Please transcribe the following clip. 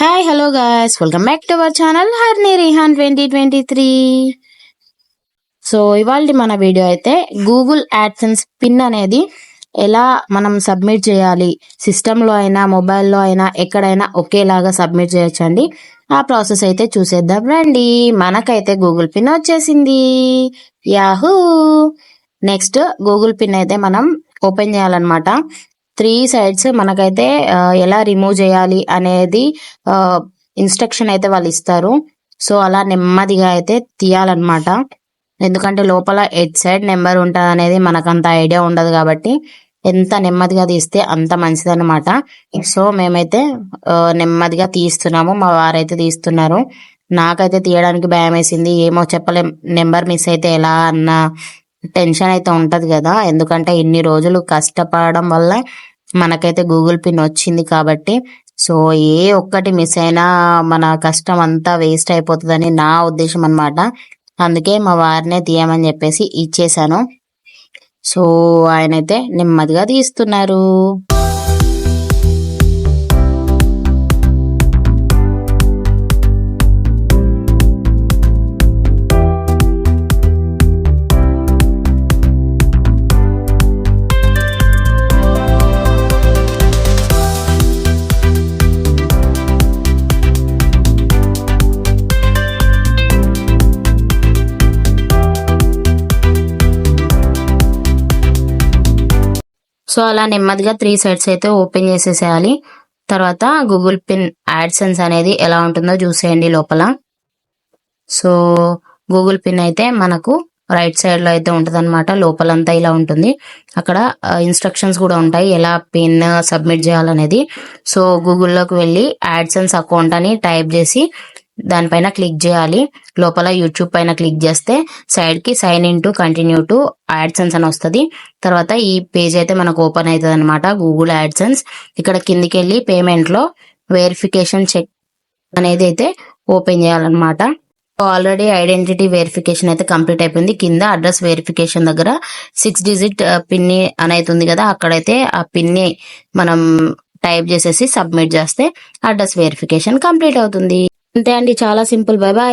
Hi hello guys, welcome back to our channel హర్ని రిహాన్ 2023. So ఇవాళ మన వీడియో అయితే గూగుల్ యాడ్సెన్స్ పిన్ అనేది ఎలా మనం సబ్మిట్ చేయాలి, సిస్టంలో అయినా మొబైల్లో అయినా ఎక్కడైనా ఒకేలాగా సబ్మిట్ చేయొచ్చండి. ఆ ప్రాసెస్ అయితే చూసేద్దాం రండి. మనకైతే గూగుల్ పిన్ వచ్చేసింది, యాహూ. నెక్స్ట్ గూగుల్ పిన్ అయితే మనం ఓపెన్ చేయాలన్నమాట. 3 సైడ్స్ మనకైతే ఎలా రిమూవ్ చేయాలి అనేది ఇన్స్ట్రక్షన్ అయితే వాళ్ళు ఇస్తారు. సో అలా నెమ్మదిగా అయితే తీయాలన్నమాట. ఎందుకంటే లోపల ఎడ్ సైడ్ నెంబర్ ఉంటుంది అనేది మనకు అంత ఐడియా ఉండదు, కాబట్టి ఎంత నెమ్మదిగా తీస్తే అంత మంచిది అనమాట. సో మేమైతే నెమ్మదిగా తీస్తున్నాము, మా వారైతే తీస్తున్నారు. నాకైతే తీయడానికి భయం వేసింది, ఏమో చెప్పలేం, నెంబర్ మిస్ అయితే ఎలా అన్న టెన్షన్ అయితే ఉంటది కదా. ఎందుకంటే ఇన్ని రోజులు కష్టపడడం వల్ల మనకైతే గూగుల్ పిన్ వచ్చింది కాబట్టి. సో ఏ ఒక్కటి మిస్ అయినా మన కష్టం అంతా వేస్ట్ అయిపోతుందని నా ఉద్దేశం అన్నమాట. అందుకే మా వారినే తీయమని చెప్పేసి ఇచ్చేసాను. సో ఆయనైతే నెమ్మదిగా తీస్తున్నారు. సో అలా నెమ్మదిగా 3 సైడ్స్ అయితే ఓపెన్ చేసేసేయాలి. తర్వాత గూగుల్ పిన్ యాడ్సెన్స్ అనేది ఎలా ఉంటుందో చూసేయండి లోపల. సో గూగుల్ పిన్ అయితే మనకు రైట్ సైడ్ లో అయితే ఉంటది అనమాట. లోపలంతా ఇలా ఉంటుంది. అక్కడ ఇన్స్ట్రక్షన్స్ కూడా ఉంటాయి ఎలా పిన్ సబ్మిట్ చేయాలనేది. సో గూగుల్లోకి వెళ్ళి యాడ్సెన్స్ అకౌంట్ అని టైప్ చేసి దానిపైన క్లిక్ చేయాలి. లోపల యూట్యూబ్ పైన క్లిక్ చేస్తే సైడ్ కి sign in to continue to AdSense అని వస్తుంది. తర్వాత ఈ పేజ్ అయితే మనకు ఓపెన్ అవుతుంది అనమాట, గూగుల్ యాడ్సెన్స్. ఇక్కడ కిందికి వెళ్ళి పేమెంట్ లో వెరిఫికేషన్ చెక్ అనేది అయితే ఓపెన్ చేయాలన్నమాట. ఆల్రెడీ ఐడెంటిటీ వెరిఫికేషన్ అయితే కంప్లీట్ అయిపోయింది. కింద అడ్రస్ వెరిఫికేషన్ దగ్గర 6 డిజిట్ పిన్ అనేది ఉంది కదా, అక్కడైతే ఆ పిన్ ని మనం టైప్ చేసేసి సబ్మిట్ చేస్తే అడ్రస్ వెరిఫికేషన్ కంప్లీట్ అవుతుంది. అంతే అండి, చాలా సింపుల్. Bye bye.